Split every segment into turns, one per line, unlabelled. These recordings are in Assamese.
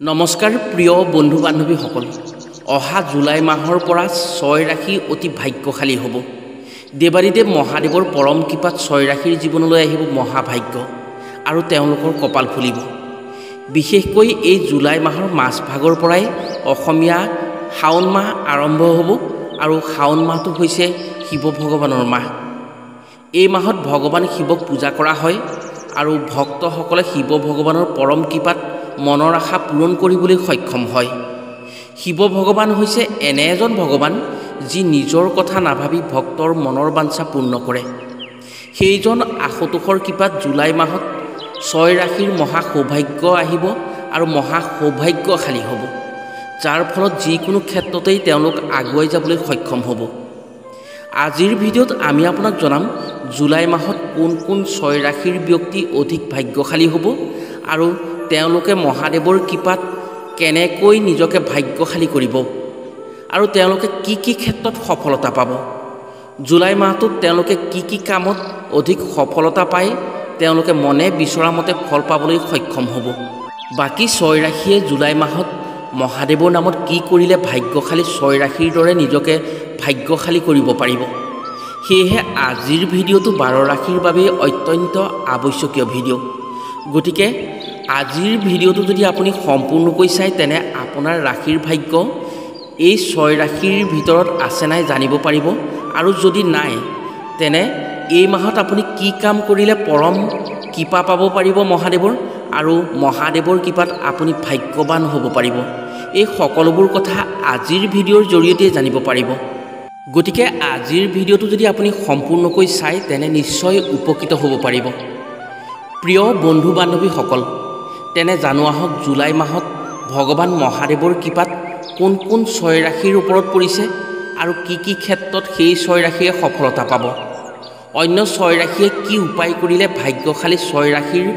নমস্কাৰ প্ৰিয় বন্ধু বান্ধৱীসকল অহা জুলাই মাহৰ পৰা 6 ৰাশি অতি ভাগ্যশালী হ'ব। দেৱাৰীদেৱ মহাদেৱৰ পৰম কৃপাত 6 ৰাশিৰ জীৱনলৈ আহিব মহাভাগ্য আৰু তেওঁলোকৰ কপাল ফুলিব। বিশেষকৈ এই জুলাই মাহৰ মাজভাগৰ পৰাই অসমীয়া শাওণ মাহ আৰম্ভ হ'ব আৰু শাওণ মাহটো হৈছে শিৱ ভগৱানৰ মাহ। এই মাহত ভগৱান শিৱক পূজা কৰা হয় আৰু ভক্তসকলে শিৱ ভগৱানৰ পৰম কৃপাত মনৰ আশা পূৰণ কৰিবলৈ সক্ষম হয়। শিৱ ভগৱান হৈছে এনে এজন ভগৱান যি নিজৰ কথা নাভাবি ভক্তৰ মনৰ বাঞ্ছা পূৰ্ণ কৰে। সেইজন আশুতোষৰ কৃপাত জুলাই মাহত 6 ৰাশিৰ মহা সৌভাগ্য আহিব আৰু মহা সৌভাগ্যশালী হ'ব, যাৰ ফলত যিকোনো ক্ষেত্ৰতেই তেওঁলোক আগুৱাই যাবলৈ সক্ষম হ'ব। আজিৰ ভিডিঅ'ত আমি আপোনাক জনাম জুলাই মাহত কোন কোন 6 ৰাশিৰ ব্যক্তি অধিক ভাগ্যশালী হ'ব আৰু তেওঁলোকে মহাদেৱৰ কৃপাত কেনেকৈ নিজকে ভাগ্যশালী কৰিব আৰু তেওঁলোকে কি কি ক্ষেত্ৰত সফলতা পাব। জুলাই মাহটোত তেওঁলোকে কি কি কামত অধিক সফলতা পায়, তেওঁলোকে মনে বিচৰা মতে ফল পাবলৈ সক্ষম হ'ব। বাকী 6 ৰাশিয়ে জুলাই মাহত মহাদেৱৰ নামত কি কৰিলে ভাগ্যশালী 6 ৰাশিৰ দৰে নিজকে ভাগ্যশালী কৰিব পাৰিব। সেয়েহে আজিৰ ভিডিঅ'টো 12 ৰাশিৰ বাবে অত্যন্ত আৱশ্যকীয় ভিডিঅ'। গতিকে আজিৰ ভিডিঅ'টো যদি আপুনি সম্পূৰ্ণকৈ চায় তেনে আপোনাৰ ৰাশিৰ ভাগ্য এই 6 ৰাশিৰ ভিতৰত আছে নাই জানিব পাৰিব, আৰু যদি নাই তেনে এই মাহত আপুনি কি কাম কৰিলে পৰম কৃপা পাব পাৰিব মহাদেৱৰ আৰু মহাদেৱৰ কৃপাত আপুনি ভাগ্যৱান হ'ব পাৰিব। এই সকলোবোৰ কথা আজিৰ ভিডিঅ'ৰ জৰিয়তে জানিব পাৰিব। গতিকে আজিৰ ভিডিঅ'টো যদি আপুনি সম্পূৰ্ণকৈ চায় তেনে নিশ্চয় উপকৃত হ'ব পাৰিব। প্ৰিয় বন্ধু বান্ধৱীসকল, তেনে জানো আহক জুলাই মাহত ভগৱান মহাদেৱৰ কৃপাত কোন কোন 6 ৰাশিৰ ওপৰত পৰিছে আৰু কি কি ক্ষেত্ৰত সেই 6 ৰাশিয়ে সফলতা পাব। অন্য 6 ৰাশিয়ে কি উপায় কৰিলে ভাগ্যশালী 6 ৰাশিৰ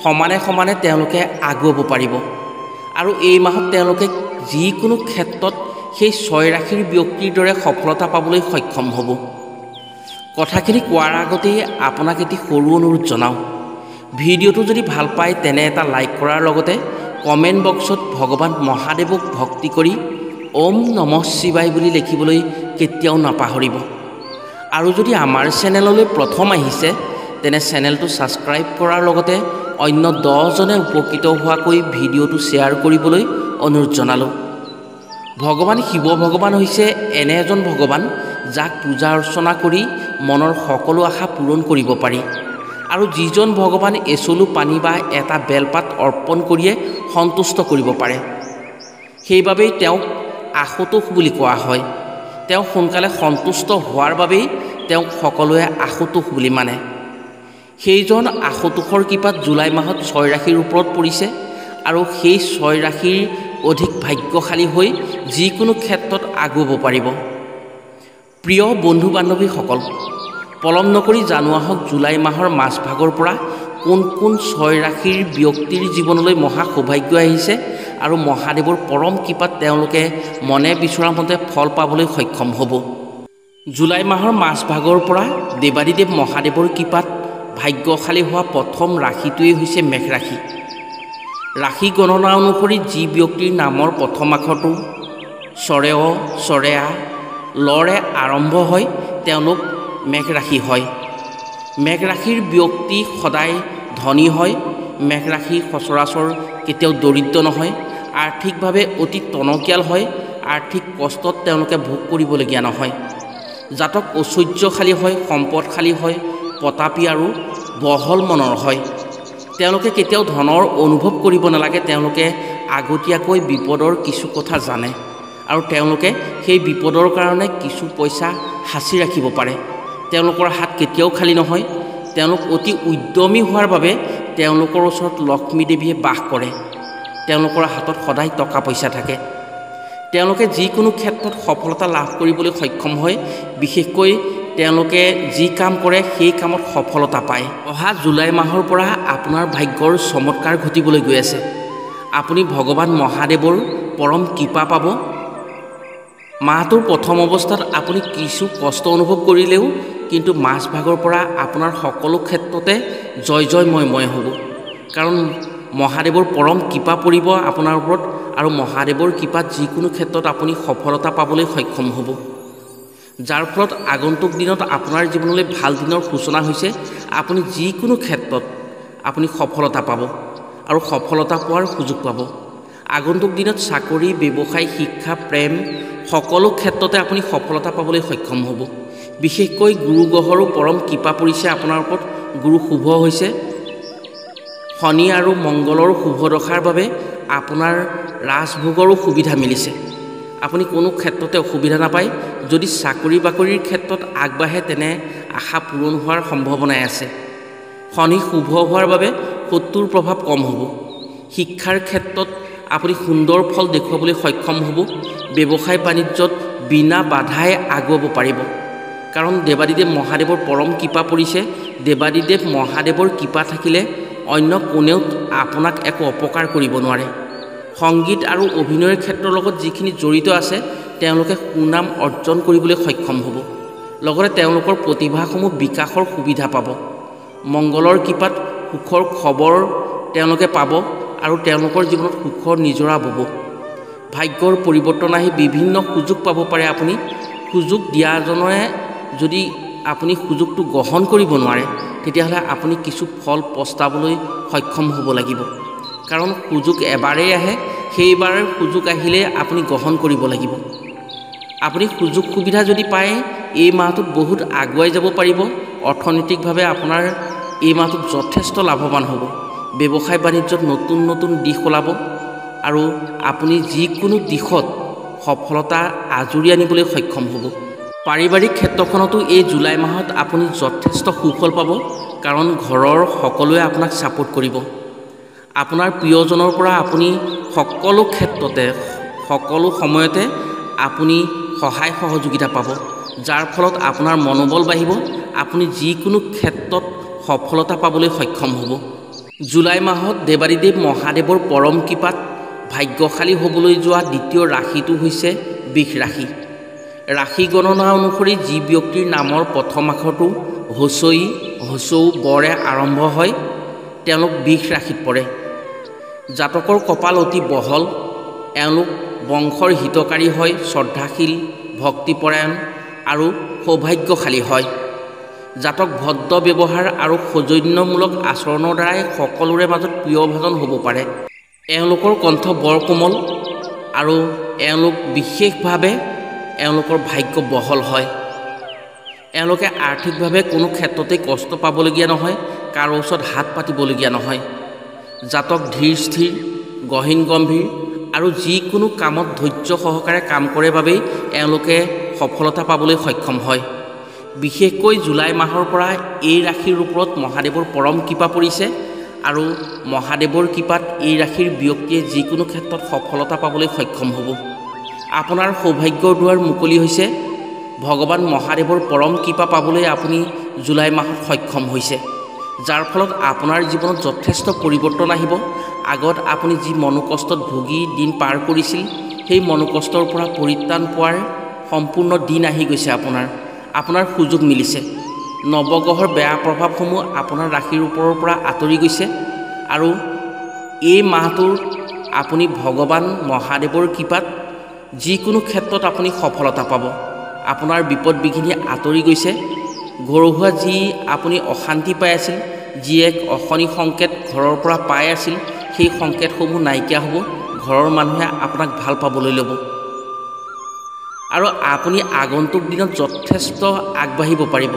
সমানে সমানে তেওঁলোকে আগুৱাব পাৰিব আৰু এই মাহত তেওঁলোকে যিকোনো ক্ষেত্ৰত সেই 6 ৰাশিৰ ব্যক্তিৰ দৰে সফলতা পাবলৈ সক্ষম হ'ব। কথাখিনি কোৱাৰ আগতেই আপোনাক এটি সৰু অনুৰোধ জনাওঁ, ভিডিঅ'টো যদি ভাল পায় তেনে এটা লাইক কৰাৰ লগতে কমেণ্ট বক্সত ভগৱান মহাদেৱক ভক্তি কৰি ওম নমঃ শিৱায় বুলি লিখিবলৈ কেতিয়াও নাপাহৰিব। আৰু যদি আমাৰ চেনেললৈ প্ৰথম আহিছে তেনে চেনেলটো ছাবস্ক্ৰাইব কৰাৰ লগতে অন্য 10জনে উপকৃত হোৱাকৈ ভিডিঅ'টো শ্বেয়াৰ কৰিবলৈ অনুৰোধ জনালোঁ। ভগৱান শিৱ ভগৱান হৈছে এনে এজন ভগৱান যাক পূজা অৰ্চনা কৰি মনৰ সকলো আশা পূৰণ কৰিব পাৰি আৰু যিজন ভগৱান এচলু পানী বা এটা বেলপাত অৰ্পণ কৰিয়ে সন্তুষ্ট কৰিব পাৰে। সেইবাবেই তেওঁক আশুতোষ বুলি কোৱা হয়। তেওঁ সোনকালে সন্তুষ্ট হোৱাৰ বাবেই তেওঁক সকলোৱে আশুতোষ বুলি মানে। সেইজন আশুতোষৰ কৃপাত জুলাই মাহত 6 ৰাশিৰ ওপৰত পৰিছে আৰু সেই 6 ৰাশিৰ অধিক ভাগ্যশালী হৈ যিকোনো ক্ষেত্ৰত আগুৱাব পাৰিব। প্ৰিয় বন্ধু বান্ধৱীসকল, পলম নকৰি জানো আহক জুলাই মাহৰ মাজভাগৰ পৰা কোন কোন 6 ৰাশিৰ ব্যক্তিৰ জীৱনলৈ মহা সৌভাগ্য আহিছে আৰু মহাদেৱৰ পৰম কৃপাত তেওঁলোকে মনে বিচৰা মতে ফল পাবলৈ সক্ষম হ'ব। জুলাই মাহৰ মাজভাগৰ পৰা দেৱাৰীদেৱ মহাদেৱৰ কৃপাত ভাগ্যশালী হোৱা প্ৰথম ৰাশিটোৱেই হৈছে মেষ ৰাশি। ৰাশি গণনা অনুসৰি যি ব্যক্তিৰ নামৰ প্ৰথম আখৰটো ' চৰে লৰে আৰম্ভ হয় তেওঁলোক মেষ ৰাশি হয়। মেষ ৰাশিৰ ব্যক্তি সদায় ধনী হয়। মেষ ৰাশি সচৰাচৰ কেতিয়াও দৰিদ্ৰ নহয়, আৰ্থিকভাৱে অতি টনকিয়াল হয়, আৰ্থিক কষ্টত তেওঁলোকে ভোগ কৰিবলগীয়া নহয়। জাতক ঐশ্বৰ্যশালী হয়, সম্পদশালী হয়, প্ৰতাপী আৰু বহল মনৰ হয়। তেওঁলোকে কেতিয়াও ধনৰ অনুভৱ কৰিব নালাগে। তেওঁলোকে আগতীয়াকৈ বিপদৰ কিছু কথা জানে আৰু তেওঁলোকে সেই বিপদৰ কাৰণে কিছু পইচা সাঁচি ৰাখিব পাৰে। তেওঁলোকৰ হাত কেতিয়াও খালী নহয়। তেওঁলোক অতি উদ্যমী হোৱাৰ বাবে তেওঁলোকৰ ওচৰত লক্ষ্মী দেৱীয়ে বাস কৰে। তেওঁলোকৰ হাতত সদায় টকা পইচা থাকে। তেওঁলোকে যিকোনো ক্ষেত্ৰত সফলতা লাভ কৰিবলৈ সক্ষম হয়। বিশেষকৈ তেওঁলোকে যি কাম কৰে সেই কামত সফলতা পায়। অহা জুলাই মাহৰ পৰা আপোনাৰ ভাগ্যৰ চমৎকাৰ ঘটিবলৈ গৈ আছে। আপুনি ভগৱান মহাদেৱৰ পৰম কৃপা পাব। মাহটোৰ প্ৰথম অৱস্থাত আপুনি কিছু কষ্ট অনুভৱ কৰিলেও কিন্তু মাজভাগৰ পৰা আপোনাৰ সকলো ক্ষেত্ৰতে জয়ময় হ'ব, কাৰণ মহাদেৱৰ পৰম কৃপা পৰিব আপোনাৰ ওপৰত আৰু মহাদেৱৰ কৃপাত যিকোনো ক্ষেত্ৰত আপুনি সফলতা পাবলৈ সক্ষম হ'ব যাৰ ফলত আগন্তুক দিনত আপোনাৰ জীৱনলৈ ভাল দিনৰ সূচনা হৈছে আপুনি যিকোনো ক্ষেত্ৰত আপুনি সফলতা পাব আৰু সফলতা পোৱাৰ সুযোগ পাব আগন্তুক দিনত চাকৰি ব্যৱসায় শিক্ষা প্ৰেম সকলো ক্ষেত্ৰতে আপুনি সফলতা পাবলৈ সক্ষম হ'ব বিশেষকৈ গুৰু গ্ৰহৰো পৰম কৃপা পৰিছে আপোনাৰ ওপৰত গুৰু শুভ হৈছে শনি আৰু মংগলৰ শুভ দশাৰ বাবে আপোনাৰ ৰাজভোগৰো সুবিধা মিলিছে আপুনি কোনো ক্ষেত্ৰতে অসুবিধা নাপায় যদি চাকৰি বাকৰিৰ ক্ষেত্ৰত আগবাঢ়ে তেনে আশা পূৰণ হোৱাৰ সম্ভাৱনা আছে শনি শুভ হোৱাৰ বাবে শত্ৰুৰ প্ৰভাৱ কম হ'ব শিক্ষাৰ ক্ষেত্ৰত আপুনি সুন্দৰ ফল দেখুৱাবলৈ সক্ষম হ'ব ব্যৱসায় বাণিজ্যত বিনা বাধাই আগুৱাব পাৰিব কাৰণ দেৱাদিদেৱ মহাদেৱৰ পৰম কৃপা পৰিছে দেৱাদিদেৱ মহাদেৱৰ কৃপা থাকিলে অন্য কোনেও আপোনাক একো অপকাৰ কৰিব নোৱাৰে সংগীত আৰু অভিনয়ৰ ক্ষেত্ৰৰ লগত যিখিনি জড়িত আছে তেওঁলোকে সুনাম অৰ্জন কৰিবলৈ সক্ষম হ'ব লগতে তেওঁলোকৰ প্ৰতিভাসমূহ বিকাশৰ সুবিধা পাব মংগলৰ কৃপাত সুখৰ খবৰ তেওঁলোকে পাব আৰু তেওঁলোকৰ জীৱনত সুখৰ নিজৰা বব ভাগ্যৰ পৰিৱৰ্তন আহি বিভিন্ন সুযোগ পাব পাৰে আপুনি সুযোগ দিয়াজনে যদি আপুনি সুযোগটো গ্ৰহণ কৰিব নোৱাৰে তেতিয়াহ'লে আপুনি কিছু ফল পস্তাবলৈ সক্ষম হ'ব লাগিব কাৰণ সুযোগ এবাৰেই আহে সেইবাৰ সুযোগ আহিলে আপুনি গ্ৰহণ কৰিব লাগিব আপুনি সুযোগ সুবিধা যদি পায় এই মাহটোত বহুত আগুৱাই যাব পাৰিব অৰ্থনৈতিকভাৱে আপোনাৰ এই মাহটোত যথেষ্ট লাভৱান হ'ব ব্যৱসায় বাণিজ্যত নতুন নতুন দিশ ওলাব আৰু আপুনি যিকোনো দিশত সফলতা আজৰি আনিবলৈ সক্ষম হ'ব পাৰিবাৰিক ক্ষেত্ৰখনতো এই জুলাই মাহত আপুনি যথেষ্ট সুফল পাব কাৰণ ঘৰৰ সকলোৱে আপোনাক ছাপোৰ্ট কৰিব আপোনাৰ প্ৰিয়জনৰ পৰা আপুনি সকলো ক্ষেত্ৰতে সকলো সময়তে আপুনি সহায় সহযোগিতা পাব যাৰ ফলত আপোনাৰ মনোবল বাঢ়িব আপুনি যিকোনো ক্ষেত্ৰত সফলতা পাবলৈ সক্ষম হ'ব জুলাই মাহত দেৱাদিদেৱ মহাদেৱৰ পৰম কৃপাত ভাগ্যশালী হ'বলৈ যোৱা দ্বিতীয় ৰাশিটো হৈছে বৃষ ৰাশি ৰাশি গণনা অনুসৰি যি ব্যক্তিৰ নামৰ প্ৰথম আখৰটো হচৈ হচৌ বৰে আৰম্ভ হয় তেওঁলোক বৃষ ৰাশিত পৰে জাতকৰ কপাল অতি বহল এওঁলোক বংশৰ হিতকাৰী হয় শ্ৰদ্ধাশীল ভক্তিপৰায়ণ আৰু সৌভাগ্যশালী হয় জাতক ভদ্ৰ ব্যৱহাৰ আৰু সৌজন্যমূলক আচৰণৰ দ্বাৰাই সকলোৰে মাজত প্ৰিয়ভাজন হ'ব পাৰে এওঁলোকৰ কণ্ঠ বৰ কোমল আৰু এওঁলোক বিশেষভাৱে এওঁলোকৰ ভাগ্য বহল হয় এওঁলোকে আৰ্থিকভাৱে কোনো ক্ষেত্ৰতে কষ্ট পাবলগীয়া নহয় কাৰো ওচৰত হাত পাতিবলগীয়া নহয় জাতক ধীৰ স্থিৰ গহীন গম্ভীৰ আৰু যিকোনো কামত ধৈৰ্য সহকাৰে কাম কৰে বাবেই এওঁলোকে সফলতা পাবলৈ সক্ষম হয় বিশেষকৈ জুলাই মাহৰ পৰা এই ৰাশিৰ ওপৰত মহাদেৱৰ পৰম কৃপা পৰিছে আৰু মহাদেৱৰ কৃপাত এই ৰাশিৰ ব্যক্তিয়ে যিকোনো ক্ষেত্ৰত সফলতা পাবলৈ সক্ষম হ'ব আপোনাৰ সৌভাগ্যৰ দুৱাৰ মুকলি হৈছে ভগৱান মহাদেৱৰ পৰম কৃপা পাবলৈ আপুনি জুলাই মাহত সক্ষম হৈছে যাৰ ফলত আপোনাৰ জীৱনত যথেষ্ট পৰিৱৰ্তন আহিব আগত আপুনি যি মনোকষ্টত ভুগি দিন পাৰ কৰিছিল সেই মনোকষ্টৰ পৰা পৰিত্ৰাণ পোৱাৰ সম্পূৰ্ণ দিন আহি গৈছে আপোনাৰ সুযোগ মিলিছে নৱগ্ৰহৰ বেয়া প্ৰভাৱসমূহ আপোনাৰ ৰাশিৰ ওপৰৰ পৰা আঁতৰি গৈছে আৰু এই মাহটোৰ আপুনি ভগৱান মহাদেৱৰ কৃপাত যিকোনো ক্ষেত্ৰত আপুনি সফলতা পাব আপোনাৰ বিপদ বিঘিনি আঁতৰি গৈছে ঘৰুৱা যি আপুনি অশান্তি পাই আছিল যি এক অশনি সংকেত ঘৰৰ পৰা পাই আছিল সেই সংকেতসমূহ নাইকিয়া হ'ব ঘৰৰ মানুহে আপোনাক ভাল পাবলৈ ল'ব আৰু আপুনি আগন্তুক দিনত যথেষ্ট আগবাঢ়িব পাৰিব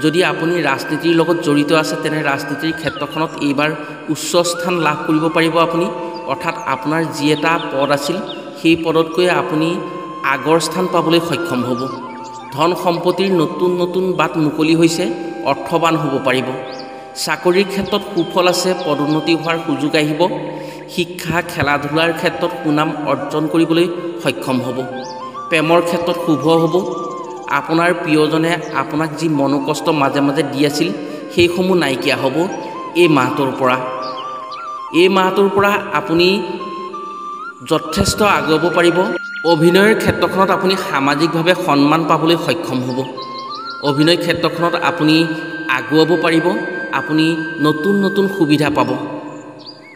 যদি আপুনি ৰাজনীতিৰ লগত জড়িত আছে তেনে ৰাজনীতিৰ ক্ষেত্ৰখনত এইবাৰ উচ্চ স্থান লাভ কৰিব পাৰিব আপুনি অৰ্থাৎ আপোনাৰ যি এটা পদ আছিল সেই পদতকৈ আপুনি আগৰ স্থান পাবলৈ সক্ষম হ'ব ধন সম্পত্তিৰ নতুন নতুন বাট মুকলি হৈছে অৰ্থৱান হ'ব পাৰিব চাকৰিৰ ক্ষেত্ৰত সুফল আছে পদোন্নতি হোৱাৰ সুযোগ আহিব শিক্ষা খেলা ধূলাৰ ক্ষেত্ৰত সুনাম অৰ্জন কৰিবলৈ সক্ষম হ'ব প্ৰেমৰ ক্ষেত্ৰত শুভ হ'ব আপোনাৰ প্ৰিয়জনে আপোনাক যি মনোকষ্ট মাজে মাজে দি আছিল সেইসমূহ নাইকিয়া হ'ব এই মাহটোৰ পৰা আপুনি যথেষ্ট আগুৱাব পাৰিব অভিনয়ৰ ক্ষেত্ৰখনত আপুনি সামাজিকভাৱে সন্মান পাবলৈ সক্ষম হ'ব অভিনয় ক্ষেত্ৰখনত আপুনি আগুৱাব পাৰিব আপুনি নতুন নতুন সুবিধা পাব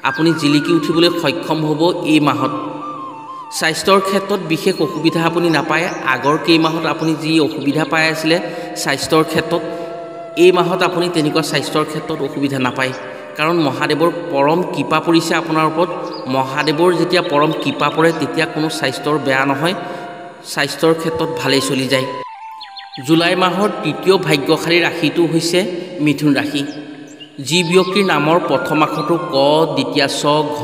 আপুনি জিলিকি উঠিবলৈ সক্ষম হ'ব এই মাহত। স্বাস্থ্যৰ ক্ষেত্ৰত বিশেষ অসুবিধা আপুনি নাপায়। আগৰ কেইমাহত আপুনি যি অসুবিধা পাই আছিলে স্বাস্থ্যৰ ক্ষেত্ৰত, এই মাহত আপুনি তেনেকুৱা স্বাস্থ্যৰ ক্ষেত্ৰত অসুবিধা নাপায়, কাৰণ মহাদেৱৰ পৰম কৃপা পৰিছে আপোনাৰ ওপৰত। মহাদেৱৰ যেতিয়া পৰম কৃপা পৰে তেতিয়া কোনো স্বাস্থ্যৰ বেয়া নহয়, স্বাস্থ্যৰ ক্ষেত্ৰত ভালেই চলি যায়। জুলাই মাহৰ তৃতীয় ভাগ্যশালী ৰাশিটো হৈছে মিথুন ৰাশি। যি ব্যক্তিৰ নামৰ প্ৰথম আখৰটো ক, দ্বিতীয়া ছ, ঘ,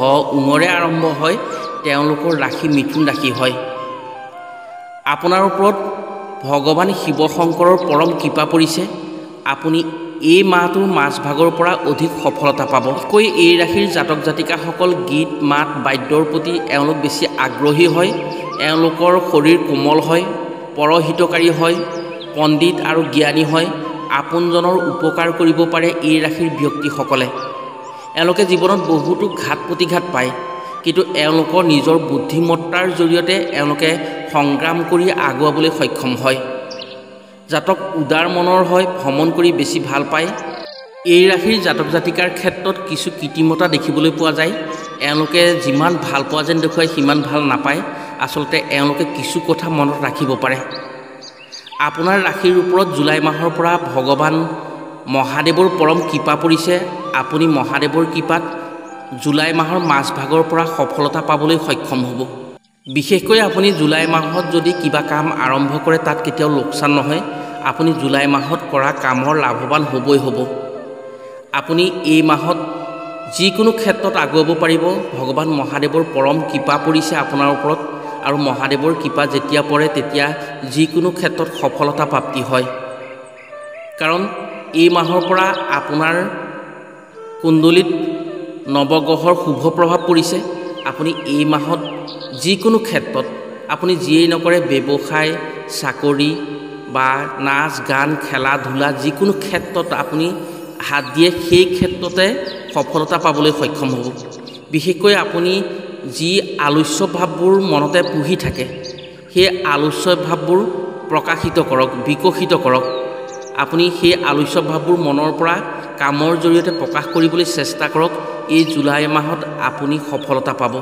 ঙৰে আৰম্ভ হয় তেওঁলোকৰ ৰাশি মিথুন ৰাশি হয়। আপোনাৰ ওপৰত ভগৱান শিৱ শংকৰৰ পৰম কৃপা পৰিছে। আপুনি এই মাহটোৰ মাজভাগৰ পৰা অধিক সফলতা পাব। কৈ এই ৰাশিৰ জাতক জাতিকাসকল গীত মাত বাদ্যৰ প্ৰতি এওঁলোক বেছি আগ্ৰহী হয়। এওঁলোকৰ শৰীৰ কোমল হয়, পৰহিতকাৰী হয়, পণ্ডিত আৰু জ্ঞানী হয়। আপোনজনৰ উপকাৰ কৰিব পাৰে এই ৰাশিৰ ব্যক্তিসকলে। এওঁলোকে জীৱনত বহুতো ঘাত প্ৰতিঘাত পায়, কিন্তু এওঁলোকৰ নিজৰ বুদ্ধিমত্তাৰ জৰিয়তে এওঁলোকে সংগ্ৰাম কৰি আগুৱাবলৈ সক্ষম হয়। জাতক উদাৰ মনৰ হয়, ভ্ৰমণ কৰি বেছি ভাল পায়। এই ৰাশিৰ জাতক জাতিকাৰ ক্ষেত্ৰত কিছু কৃত্ৰিমতা দেখিবলৈ পোৱা যায়। এওঁলোকে যিমান ভাল পোৱা যেন দেখুৱায় সিমান ভাল নাপায়। আচলতে এওঁলোকে কিছু কথা মনত ৰাখিব পাৰে। আপোনাৰ ৰাশিৰ ওপৰত জুলাই মাহৰ পৰা ভগৱান মহাদেৱৰ পৰম কৃপা পৰিছে। আপুনি মহাদেৱৰ কৃপাত জুলাই মাহৰ মাজভাগৰ পৰা সফলতা পাবলৈ সক্ষম হ'ব। বিশেষকৈ আপুনি জুলাই মাহত যদি কিবা কাম আৰম্ভ কৰে তাত কেতিয়াও লোকচান নহয়। আপুনি জুলাই মাহত কৰা কামৰ লাভৱান হ'বই হ'ব। আপুনি এই মাহত যিকোনো ক্ষেত্ৰত আগুৱাব পাৰিব। ভগৱান মহাদেৱৰ পৰম কৃপা পৰিছে আপোনাৰ ওপৰত, আৰু মহাদেৱৰ কৃপা যেতিয়া পৰে তেতিয়া যিকোনো ক্ষেত্ৰত সফলতা প্ৰাপ্তি হয়। কাৰণ এই মাহৰ পৰা আপোনাৰ কুণ্ডলীত নৱগ্ৰহৰ শুভ প্ৰভাৱ পৰিছে। আপুনি এই মাহত যিকোনো ক্ষেত্ৰত আপুনি যিয়েই নকৰে, ব্যৱসায়, চাকৰি বা নাচ গান খেলা ধূলা যিকোনো ক্ষেত্ৰত আপুনি হাত দিয়ে সেই ক্ষেত্ৰতে সফলতা পাবলৈ সক্ষম হ'ব। বিশেষকৈ আপুনি যি আলস্য ভাৱবোৰ মনতে পুহি থাকে সেই আলস্য ভাৱবোৰ প্ৰকাশিত কৰক, বিকশিত কৰক। আপুনি সেই আলস্য ভাৱবোৰ মনৰ পৰা কামৰ জৰিয়তে প্ৰকাশ কৰিবলৈ চেষ্টা কৰক। এই জুলাই মাহত আপুনি সফলতা পাব।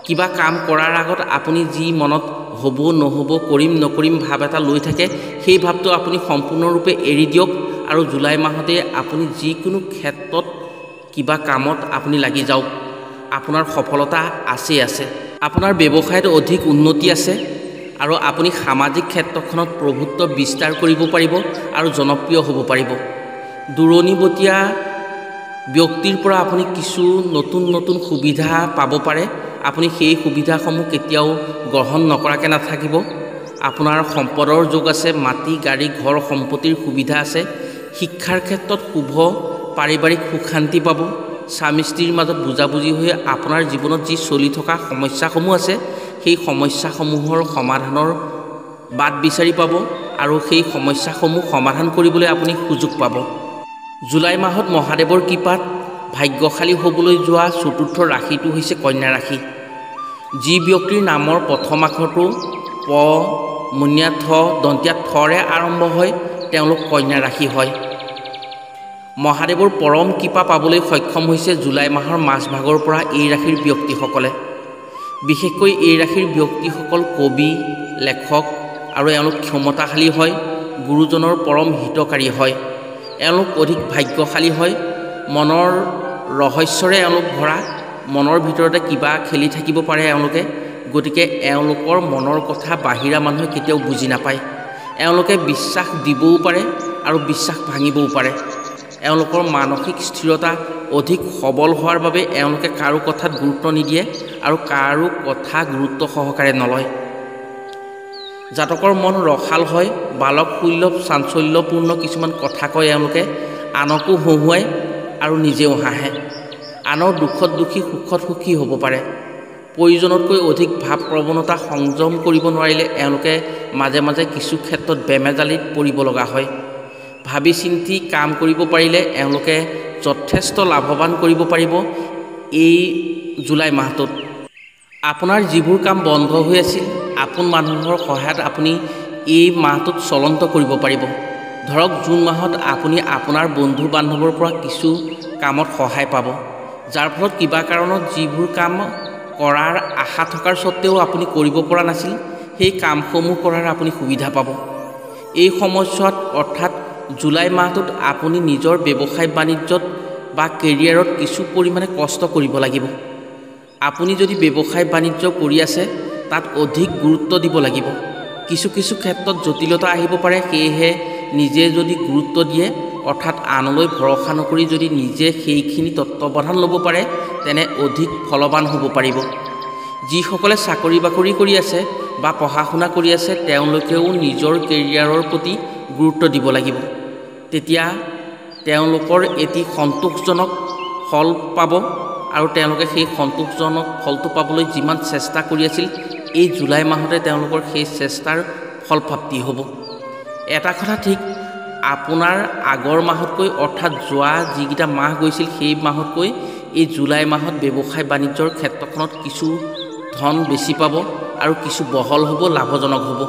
কিবা কাম কৰাৰ আগত আপুনি যি মনত হ'ব নহ'ব, কৰিম নকৰিম ভাৱ এটা লৈ থাকে, সেই ভাৱটো আপুনি সম্পূৰ্ণৰূপে এৰি দিয়ক। আৰু জুলাই মাহতে আপুনি যিকোনো ক্ষেত্ৰত কিবা কামত আপুনি লাগি যাওক। আপোনাৰ সফলতা আছে। আপোনাৰ ব্যৱসায়ত অধিক উন্নতি আছে, আৰু আপুনি সামাজিক ক্ষেত্ৰখনত প্ৰভুত্ব বিস্তাৰ কৰিব পাৰিব আৰু জনপ্ৰিয় হ'ব পাৰিব। দূৰণিবতীয়া ব্যক্তিৰ পৰা আপুনি কিছু নতুন সুবিধা পাব পাৰে। আপুনি সেই সুবিধাসমূহ কেতিয়াও গ্ৰহণ নকৰাকৈ নাথাকিব। আপোনাৰ সম্পদৰ যোগ আছে, মাটি গাড়ী ঘৰ সম্পত্তিৰ সুবিধা আছে। শিক্ষাৰ ক্ষেত্ৰত শুভ, পাৰিবাৰিক সুখ শান্তি পাব। স্বামী স্ত্ৰীৰ মাজত বুজাবুজি হৈ আপোনাৰ জীৱনত যি চলি থকা সমস্যাসমূহ আছে সেই সমস্যাসমূহৰ সমাধানৰ বাট বিচাৰি পাব, আৰু সেই সমস্যাসমূহ সমাধান কৰিবলৈ আপুনি সুযোগ পাব। জুলাই মাহত মহাদেৱৰ কৃপাত ভাগ্যশালী হ'বলৈ যোৱা চতুৰ্থ ৰাশিটো হৈছে কন্যা ৰাশি। যি ব্যক্তিৰ নামৰ প্ৰথম আখৰটো প, মুনীয়া থ, দন্তীয়া থৰে আৰম্ভ হয় তেওঁলোক কন্যা ৰাশি হয়। মহাদেৱৰ পৰম কৃপা পাবলৈ সক্ষম হৈছে জুলাই মাহৰ মাজভাগৰ পৰা এই ৰাশিৰ ব্যক্তিসকলে। বিশেষকৈ এই ৰাশিৰ ব্যক্তিসকল কবি, লেখক আৰু এওঁলোক ক্ষমতাশালী হয়। গুৰুজনৰ পৰম হিতকাৰী হয়। এওঁলোক অধিক ভাগ্যশালী হয়। মনৰ ৰহস্যৰে এওঁলোক ভৰা, মনৰ ভিতৰতে কিবা খেলি থাকিব পাৰে এওঁলোকে। গতিকে এওঁলোকৰ মনৰ কথা বাহিৰা মানুহে কেতিয়াও বুজি নাপায়। এওঁলোকে বিশ্বাস দিবও পাৰে আৰু বিশ্বাস ভাঙিবও পাৰে। এওঁলোকৰ মানসিক স্থিৰতা অধিক সবল হোৱাৰ বাবে এওঁলোকে কাৰো কথাত গুৰুত্ব নিদিয়ে আৰু কাৰো কথা গুৰুত্ব সহকাৰে নলয়। জাতকৰ মন ৰসাল হয়, বালক সুলভ চাঞ্চল্যপূৰ্ণ কিছুমান কথা কয় এওঁলোকে, আনকো হহুৱায় আৰু নিজেও হাঁহে। আনৰ দুখত দুখী, সুখত সুখী হ'ব পাৰে। প্ৰয়োজনতকৈ অধিক ভাৱ প্ৰৱণতা সংযম কৰিব নোৱাৰিলে এওঁলোকে মাজে মাজে কিছু ক্ষেত্ৰত বেমেজালিত পৰিব লগা হয়। ভাবি চিন্তি কাম কৰিব পাৰিলে এওঁলোকে যথেষ্ট লাভৱান কৰিব পাৰিব এই জুলাই মাহটোত। আপোনাৰ যিবোৰ কাম বন্ধ হৈ আছিল আপোন মানুহৰ সহায়ত আপুনি এই মাহটোত চলন্ত কৰিব পাৰিব। ধৰক জুন মাহত আপুনি আপোনাৰ বন্ধু বান্ধৱৰ পৰা কিছু কামত সহায় পাব। যাৰ ফলত কিবা কাৰণত যিবোৰ কাম কৰাৰ আশা থকাৰ স্বত্তেও আপুনি কৰিব পৰা নাছিল, সেই কামসমূহ কৰাৰ আপুনি সুবিধা পাব। এই সময়ছোৱাত অৰ্থাৎ জুলাই মাহটোত আপুনি নিজৰ ব্যৱসায় বাণিজ্যত বা কেৰিয়াৰত কিছু পৰিমাণে কষ্ট কৰিব লাগিব। আপুনি যদি ব্যৱসায় বাণিজ্য কৰি আছে তাত অধিক গুৰুত্ব দিব লাগিব। কিছু ক্ষেত্ৰত জটিলতা আহিব পাৰে, সেয়েহে নিজে যদি গুৰুত্ব দিয়ে অৰ্থাৎ আনলৈ ভৰসা নকৰি যদি নিজে সেইখিনি তত্ত্বাৱধান ল'ব পাৰে তেনে অধিক ফলৱান হ'ব পাৰিব। যিসকলে চাকৰি বাকৰি কৰি আছে বা পঢ়া শুনা কৰি আছে তেওঁলোকেও নিজৰ কেৰিয়াৰৰ প্ৰতি গুৰুত্ব দিব লাগিব। তেতিয়া তেওঁলোকৰ এটি সন্তোষজনক ফল পাব আৰু তেওঁলোকে সেই সন্তোষজনক ফলটো পাবলৈ যিমান চেষ্টা কৰি আছিল এই জুলাই মাহতে তেওঁলোকৰ সেই চেষ্টাৰ ফলপ্ৰাপ্তি হ'ব। এটা কথা ঠিক, আপোনাৰ আগৰ মাহতকৈ অৰ্থাৎ যোৱা যিকেইটা মাহ গৈছিল সেই মাহতকৈ এই জুলাই মাহত ব্যৱসায় বাণিজ্যৰ ক্ষেত্ৰখনত কিছু ধন বেছি পাব আৰু কিছু বহল হ'ব, লাভজনক হ'ব।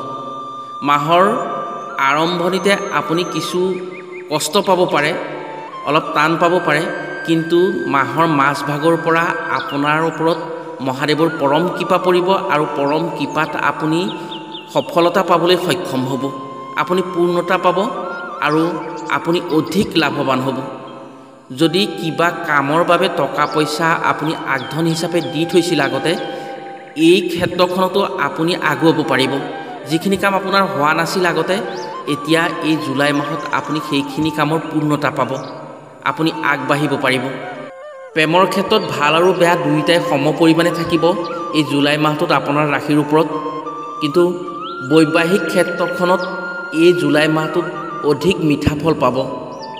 মাহৰ আৰম্ভণিতে আপুনি কিছু কষ্ট পাব পাৰে, অলপ টান পাব পাৰে, কিন্তু মাহৰ মাজভাগৰ পৰা আপোনাৰ ওপৰত মহাদেৱৰ পৰম কৃপা পৰিব আৰু পৰম কৃপাত আপুনি সফলতা পাবলৈ সক্ষম হ'ব। আপুনি পূৰ্ণতা পাব আৰু আপুনি অধিক লাভৱান হ'ব। যদি কিবা কামৰ বাবে টকা পইচা আপুনি আগধন হিচাপে দি থৈছিল আগতে, এই ক্ষেত্ৰখনতো আপুনি আগুৱাব পাৰিব। যিখিনি কাম আপোনাৰ হোৱা নাছিল আগতে, এতিয়া এই জুলাই মাহত আপুনি সেইখিনি কামৰ পূৰ্ণতা পাব, আপুনি আগবাঢ়িব পাৰিব। প্ৰেমৰ ক্ষেত্ৰত ভাল আৰু বেয়া দুয়োটাই সম পৰিমাণে থাকিব এই জুলাই মাহটোত আপোনাৰ ৰাশিৰ ওপৰত। কিন্তু বৈবাহিক ক্ষেত্ৰখনত এই জুলাই মাহটোত অধিক মিঠা ফল পাব,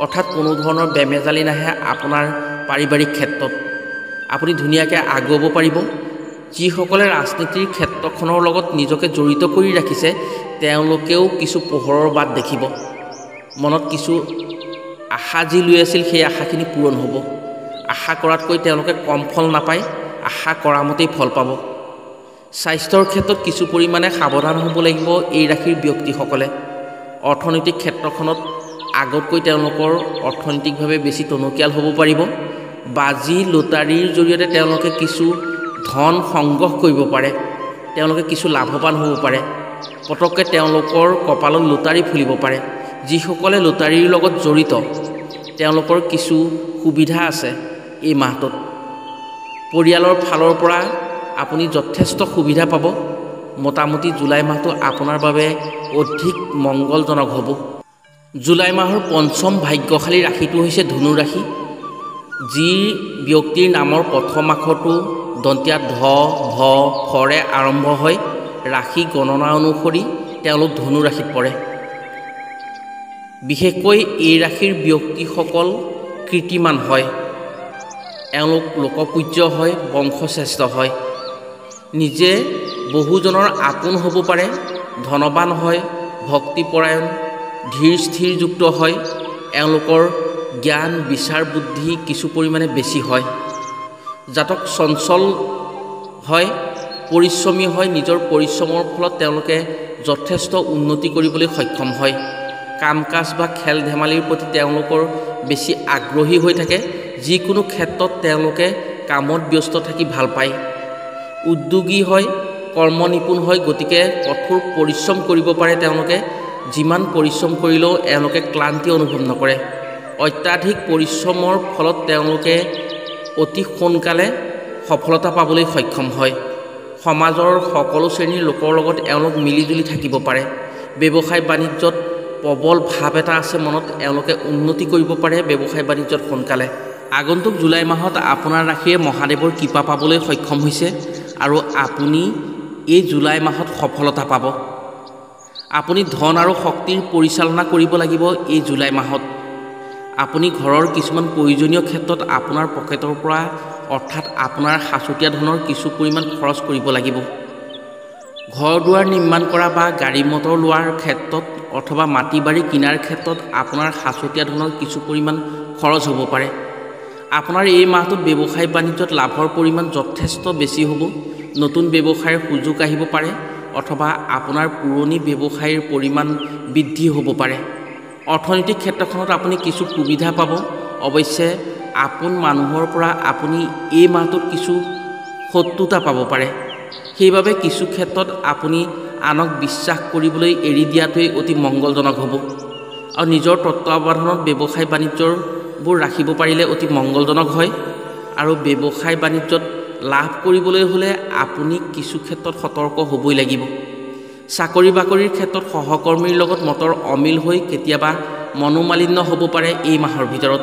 অৰ্থাৎ কোনো ধৰণৰ বেমেজালি নাহে আপোনাৰ পাৰিবাৰিক ক্ষেত্ৰত। আপুনি ধুনীয়াকৈ আগুৱাব পাৰিব। যিসকলে ৰাজনীতিৰ ক্ষেত্ৰখনৰ লগত নিজকে জড়িত কৰি ৰাখিছে তেওঁলোকেও কিছু পোহৰৰ বাট দেখিব। মনত কিছু আশা যি লৈ আছিল সেই আশাখিনি পূৰণ হ'ব। আশা কৰাতকৈ তেওঁলোকে কম ফল নাপায়, আশা কৰা মতেই ফল পাব। স্বাস্থ্যৰ ক্ষেত্ৰত কিছু পৰিমাণে সাৱধান হ'ব লাগিব এই ৰাশিৰ ব্যক্তিসকলে। অৰ্থনৈতিক ক্ষেত্ৰখনত আগতকৈ তেওঁলোকৰ অৰ্থনৈতিকভাৱে বেছি টনকিয়াল হ'ব পাৰিব। বাজি লটাৰীৰ জৰিয়তে তেওঁলোকে কিছু ধন সংগ্ৰহ কৰিব পাৰে, তেওঁলোকে কিছু লাভৱান হ'ব পাৰে। পটককৈ তেওঁলোকৰ কপালত লটাৰী ফুলিব পাৰে। যিসকলে লটাৰীৰ লগত জড়িত তেওঁলোকৰ কিছু সুবিধা আছে এই মাহটোত। পৰিয়ালৰ ফালৰ পৰা আপুনি যথেষ্ট সুবিধা পাব। মোটামুটি জুলাই মাহটো আপোনাৰ বাবে অধিক মংগলজনক হ'ব। জুলাই মাহৰ পঞ্চম ভাগ্যশালী ৰাশিটো হৈছে ধনু ৰাশি। যি ব্যক্তিৰ নামৰ প্ৰথম আখৰটো দন্তীয়া ধ ভ ফৰে আৰম্ভ হয়, ৰাশি গণনা অনুসৰি তেওঁলোক ধনু ৰাশিত পৰে। বিশেষকৈ এই ৰাশিৰ ব্যক্তিসকল কীৰ্তিমান হয়, এওঁলোক লোকপূজ্য হয়, বংশশ্ৰেষ্ঠ হয়, নিজে বহুজনৰ আপোন হ'ব পাৰে, ধনৱান হয়, ভক্তিপৰায়ণ, ধীৰ স্থিৰযুক্ত হয়। এওঁলোকৰ জ্ঞান বিচাৰ বুদ্ধি কিছু পৰিমাণে বেছি হয়। জাতক চঞ্চল হয়, পৰিশ্ৰমী হয়। নিজৰ পৰিশ্ৰমৰ ফলত তেওঁলোকে যথেষ্ট উন্নতি কৰিবলৈ সক্ষম হয়। কাম কাজ বা খেল ধেমালিৰ প্ৰতি তেওঁলোকৰ বেছি আগ্ৰহী হৈ থাকে। যিকোনো ক্ষেত্ৰত তেওঁলোকে কামত ব্যস্ত থাকি ভাল পায়। উদ্যোগী হয়, কৰ্মনিপুণ হয়, গতিকে কঠোৰ পৰিশ্ৰম কৰিব পাৰে তেওঁলোকে। যিমান পৰিশ্ৰম কৰিলেও এওঁলোকে ক্লান্তি অনুভৱ নকৰে। অত্যাধিক পৰিশ্ৰমৰ ফলত তেওঁলোকে অতি সোনকালে সফলতা পাবলৈ সক্ষম হয়। সমাজৰ সকলো শ্ৰেণীৰ লোকৰ লগত এওঁলোক মিলিজুলি থাকিব পাৰে। ব্যৱসায় বাণিজ্যত প্ৰবল ভাৱ এটা আছে মনত, এওঁলোকে উন্নতি কৰিব পাৰে ব্যৱসায় বাণিজ্যত সোনকালে। আগন্তুক জুলাই মাহত আপোনাৰ ৰাশিয়ে মহাদেৱৰ কৃপা পাবলৈ সক্ষম হৈছে আৰু আপুনি এই জুলাই মাহত সফলতা পাব। আপুনি ধন আৰু শক্তিৰ পৰিচালনা কৰিব লাগিব এই জুলাই মাহত। আপুনি ঘৰৰ কিছুমান প্ৰয়োজনীয় ক্ষেত্ৰত আপোনাৰ পকেটৰ পৰা অৰ্থাৎ আপোনাৰ সাঁচতীয়া ধনৰ কিছু পৰিমাণ খৰচ কৰিব লাগিব। ঘৰ দুৱাৰ নিৰ্মাণ কৰা বা গাড়ী মটৰ লোৱাৰ ক্ষেত্ৰত অথবা মাটি বাৰী কিনাৰ ক্ষেত্ৰত আপোনাৰ সাঁচতীয়া ধনৰ কিছু পৰিমাণ খৰচ হ'ব পাৰে। আপোনাৰ এই মাহটোত ব্যৱসায় বাণিজ্যত লাভৰ পৰিমাণ যথেষ্ট বেছি হ'ব। নতুন ব্যৱসায়ৰ সুযোগ আহিব পাৰে অথবা আপোনাৰ পুৰণি ব্যৱসায়ৰ পৰিমাণ বৃদ্ধি হ'ব পাৰে। অৰ্থনৈতিক ক্ষেত্ৰখনত আপুনি কিছু সুবিধা পাব। অৱশ্যে আপোন মানুহৰ পৰা আপুনি এই মাহটোত কিছু শত্ৰুতা পাব পাৰে। সেইবাবে কিছু ক্ষেত্ৰত আপুনি আনক বিশ্বাস কৰিবলৈ এৰি দিয়াটোৱেই অতি মংগলজনক হ'ব আৰু নিজৰ তত্ত্বাৱধানত ব্যৱসায় বাণিজ্যবোৰ ৰাখিব পাৰিলে অতি মংগলজনক হয়। আৰু ব্যৱসায় বাণিজ্যত লাভ কৰিবলৈ হ'লে আপুনি কিছু ক্ষেত্ৰত সতৰ্ক হ'বই লাগিব। চাকৰি বাকৰিৰ ক্ষেত্ৰত সহকৰ্মীৰ লগত মতৰ অমিল হৈ কেতিয়াবা মনোমালিন্য হ'ব পাৰে এই মাহৰ ভিতৰত।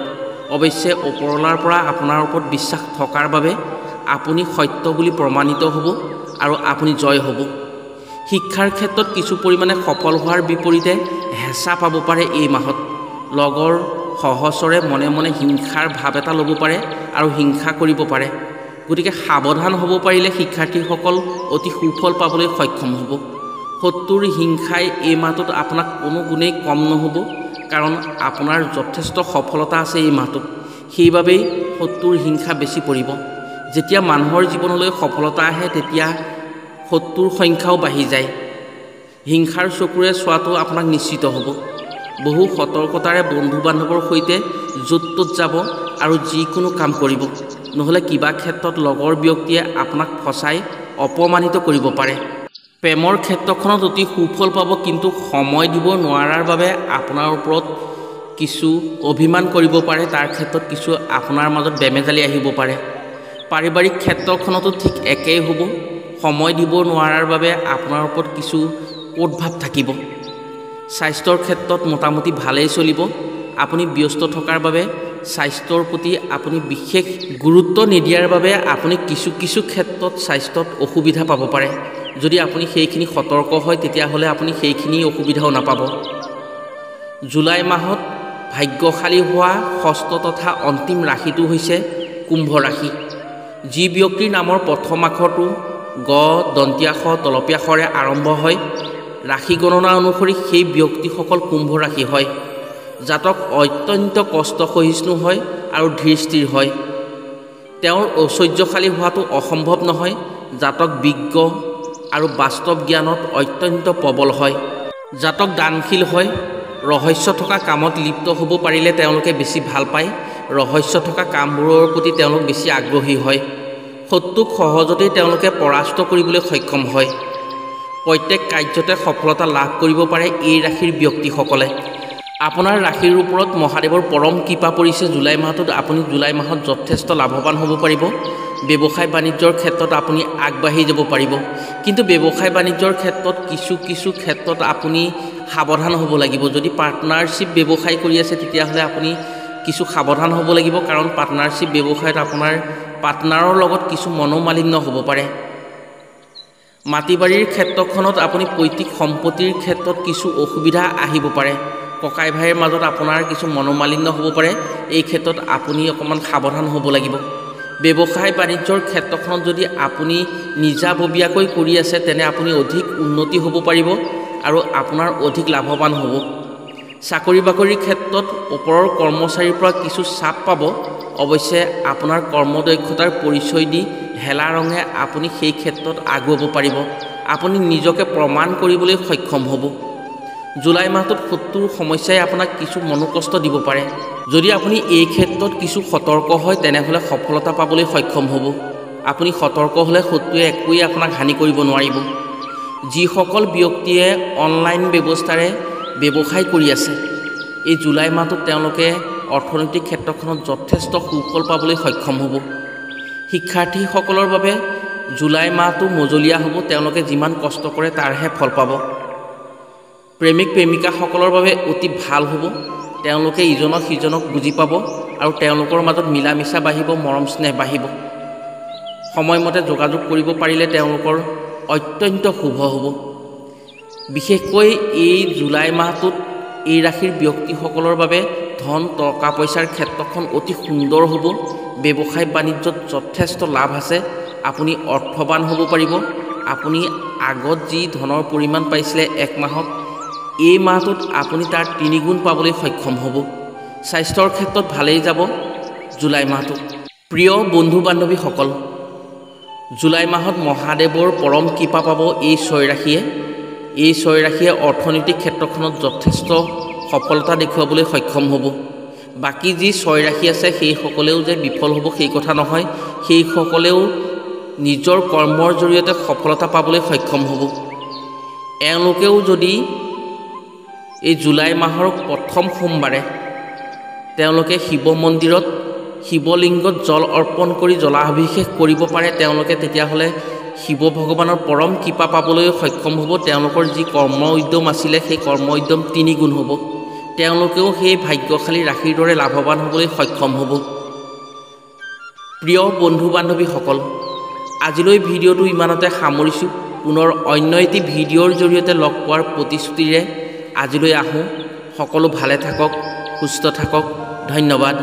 অৱশ্যে ওপৰলাৰ পৰা আপোনাৰ ওপৰত বিশ্বাস থকাৰ বাবে আপুনি সত্য বুলি প্ৰমাণিত হ'ব আৰু আপুনি জয় হ'ব। শিক্ষাৰ ক্ষেত্ৰত কিছু পৰিমাণে সফল হোৱাৰ বিপৰীতে হেঁচা পাব পাৰে এই মাহত। লগৰ সহচৰে মনে মনে হিংসাৰ ভাৱ এটা ল'ব পাৰে আৰু হিংসা কৰিব পাৰে। গতিকে সাৱধান হ'ব পাৰিলে শিক্ষাৰ্থীসকল অতি সুফল পাবলৈ সক্ষম হ'ব। শত্ৰুৰ হিংসাই এই মাহটোত আপোনাক কোনো গুণেই কম নহ'ব, কাৰণ আপোনাৰ যথেষ্ট সফলতা আছে এই মাহটোত। সেইবাবেই শত্ৰুৰ হিংসা বেছি পৰিব। যেতিয়া মানুহৰ জীৱনলৈ সফলতা আহে তেতিয়া শত্ৰুৰ সংখ্যাও বাঢ়ি যায়। হিংসাৰ চকুৰে চোৱাটো আপোনাক নিশ্চিত হ'ব। বহু সতৰ্কতাৰে বন্ধু বান্ধৱৰ সৈতে য'ত ত'ত যাব আৰু যিকোনো কাম কৰিব, নহ'লে কিবা ক্ষেত্ৰত লগৰ ব্যক্তিয়ে আপোনাক ফচাই অপমানিত কৰিব পাৰে। প্ৰেমৰ ক্ষেত্ৰখনত অতি সুফল পাব, কিন্তু সময় দিব নোৱাৰাৰ বাবে আপোনাৰ ওপৰত কিছু অভিমান কৰিব পাৰে। তাৰ ক্ষেত্ৰত কিছু আপোনাৰ মাজত বেমেজালি আহিব পাৰে। পাৰিবাৰিক ক্ষেত্ৰখনতো ঠিক একেই হ'ব। সময় দিব নোৱাৰাৰ বাবে আপোনাৰ ওপৰত কিছু কোধভাৱ থাকিব। স্বাস্থ্যৰ ক্ষেত্ৰত মোটামুটি ভালেই চলিব। আপুনি ব্যস্ত থকাৰ বাবে স্বাস্থ্যৰ প্ৰতি আপুনি বিশেষ গুৰুত্ব নিদিয়াৰ বাবে আপুনি কিছু ক্ষেত্ৰত স্বাস্থ্যত অসুবিধা পাব পাৰে। যদি আপুনি সেইখিনি সতৰ্ক হয় তেতিয়াহ'লে আপুনি সেইখিনি অসুবিধাও নাপাব। জুলাই মাহত ভাগ্যশালী হোৱা ষষ্ঠ তথা অন্তিম ৰাশিটো হৈছে কুম্ভ ৰাশি। যি ব্যক্তিৰ নামৰ প্ৰথম আখৰটো গ, দন্তীয়া শ, তলপীয়া শৰে আৰম্ভ হয়, ৰাশি গণনা অনুসৰি সেই ব্যক্তিসকল কুম্ভ ৰাশি হয়। জাতক অত্যন্ত কষ্ট সহিষ্ণু হয় আৰু ধীৰ স্থিৰ হয়। তেওঁৰ ঐশ্বৰ্যশালী হোৱাটো অসম্ভৱ নহয়। জাতক বিজ্ঞ আৰু বাস্তৱ জ্ঞানত অত্যন্ত প্ৰবল হয়। জাতক দানশীল হয়। ৰহস্য থকা কামত লিপ্ত হ'ব পাৰিলে তেওঁলোকে বেছি ভাল পায়। ৰহস্য থকা কামবোৰৰ প্ৰতি তেওঁলোক বেছি আগ্ৰহী হয়। শত্ৰুক সহজতেই তেওঁলোকে পৰাস্ত কৰিবলৈ সক্ষম হয়। প্ৰত্যেক কাৰ্যতে সফলতা লাভ কৰিব পাৰে এই ৰাশিৰ ব্যক্তিসকলে। আপোনাৰ ৰাশিৰ ওপৰত মহাদেৱৰ পৰম কৃপা পৰিছে। জুলাই মাহটোত আপুনি জুলাই মাহত যথেষ্ট লাভৱান হ'ব পাৰিব। ব্যৱসায় বাণিজ্যৰ ক্ষেত্ৰত আপুনি আগবাঢ়ি যাব পাৰিব। কিন্তু ব্যৱসায় বাণিজ্যৰ ক্ষেত্ৰত কিছু ক্ষেত্ৰত আপুনি সাৱধান হ'ব লাগিব। যদি পাৰ্টনাৰশ্বিপ ব্যৱসায় কৰি আছে তেতিয়াহ'লে আপুনি কিছু সাৱধান হ'ব লাগিব, কাৰণ পাৰ্টনাৰশ্বিপ ব্যৱসায়ত আপোনাৰ পাৰ্টনাৰৰ লগত কিছু মনোমালিন্য হ'ব পাৰে। মাটি বাৰীৰ ক্ষেত্ৰখনত আপুনি পৈতৃক সম্পত্তিৰ ক্ষেত্ৰত কিছু অসুবিধা আহিব পাৰে। ককাই ভাইৰ মাজত আপোনাৰ কিছু মনোমালিন্য হ'ব পাৰে। এই ক্ষেত্ৰত আপুনি অকণমান সাৱধান হ'ব লাগিব। ব্যৱসায় বাণিজ্যৰ ক্ষেত্ৰখনত যদি আপুনি নিজাববীয়াকৈ কৰি আছে তেনে আপুনি অধিক উন্নতি হ'ব পাৰিব আৰু আপোনাৰ অধিক লাভৱান হ'ব। চাকৰি বাকৰিৰ ক্ষেত্ৰত ওপৰৰ কৰ্মচাৰীৰ পৰা কিছু চাপ পাব। অৱশ্যে আপোনাৰ কৰ্মদক্ষতাৰ পৰিচয় দি হেলা ৰঙে আপুনি সেই ক্ষেত্ৰত আগুৱাব পাৰিব। আপুনি নিজকে প্ৰমাণ কৰিবলৈ সক্ষম হ'ব। জুলাই মাহটোত শত্ৰুৰ সমস্যাই আপোনাক কিছু মনোকষ্ট দিব পাৰে। যদি আপুনি এই ক্ষেত্ৰত কিছু সতৰ্ক হয় তেনেহ'লে সফলতা পাবলৈ সক্ষম হ'ব। আপুনি সতৰ্ক হ'লে শত্ৰুৱে একোৱেই আপোনাক হানি কৰিব নোৱাৰিব। যিসকল ব্যক্তিয়ে অনলাইন ব্যৱস্থাৰে ব্যৱসায় কৰি আছে, এই জুলাই মাহটোত তেওঁলোকে অৰ্থনৈতিক ক্ষেত্ৰখনত যথেষ্ট সুফল পাবলৈ সক্ষম হ'ব। শিক্ষাৰ্থীসকলৰ বাবে জুলাই মাহটো মজলীয়া হ'ব। তেওঁলোকে যিমান কষ্ট কৰে তাৰহে ফল পাব। প্ৰেমিক প্ৰেমিকাসকলৰ বাবে অতি ভাল হ'ব। তেওঁলোকে ইজনক সিজনক বুজি পাব আৰু তেওঁলোকৰ মাজত মিলা মিছা বাঢ়িব, মৰম স্নেহ বাঢ়িব। সময়মতে যোগাযোগ কৰিব পাৰিলে তেওঁলোকৰ অত্যন্ত শুভ হ'ব। বিশেষকৈ এই জুলাই মাহটোত এই ৰাশিৰ ব্যক্তিসকলৰ বাবে ধন টকা পইচাৰ ক্ষেত্ৰখন অতি সুন্দৰ হ'ব। ব্যৱসায় বাণিজ্যত যথেষ্ট লাভ আছে। আপুনি অৰ্থৱান হ'ব পাৰিব। আপুনি আগত যি ধনৰ পৰিমাণ পাইছিলে এক মাহত, এই মাহটোত আপুনি তাৰ 3 গুণ পাবলৈ সক্ষম হ'ব। স্বাস্থ্যৰ ক্ষেত্ৰত ভালেই যাব জুলাই মাহটো। প্ৰিয় বন্ধু বান্ধৱীসকল, জুলাই মাহত মহাদেৱৰ পৰম কৃপা পাব এই 6 ৰাশিয়ে। এই 6 ৰাশিয়ে অৰ্থনৈতিক ক্ষেত্ৰখনত যথেষ্ট সফলতা দেখুৱাবলৈ সক্ষম হ'ব। বাকী যি 6 ৰাশি আছে সেইসকলেও যে বিফল হ'ব সেই কথা নহয়, সেইসকলেও নিজৰ কৰ্মৰ জৰিয়তে সফলতা পাবলৈ সক্ষম হ'ব। এওঁলোকেও যদি এই জুলাই মাহৰ প্ৰথম সোমবাৰে তেওঁলোকে শিৱ মন্দিৰত শিৱলিংগত জল অৰ্পণ কৰি জলাভিষেক কৰিব পাৰে, তেওঁলোকে তেতিয়াহ'লে শিৱ ভগৱানৰ পৰম কৃপা পাবলৈ সক্ষম হ'ব। তেওঁলোকৰ যি কৰ্ম উদ্যম আছিলে সেই কৰ্ম উদ্যম 3 গুণ হ'ব। তেওঁলোকেও সেই ভাগ্যশালী ৰাশিৰ দৰে লাভৱান হ'বলৈ সক্ষম হ'ব। প্ৰিয় বন্ধু বান্ধৱীসকল, আজিলৈ ভিডিঅ'টো ইমানতে সামৰিছোঁ। পুনৰ অন্য এটি ভিডিঅ'ৰ জৰিয়তে লগ পোৱাৰ প্ৰতিশ্ৰুতিৰে আজিলৈ আহোঁ। সকলো ভালে থাকক, সুস্থ থাকক। ধন্যবাদ।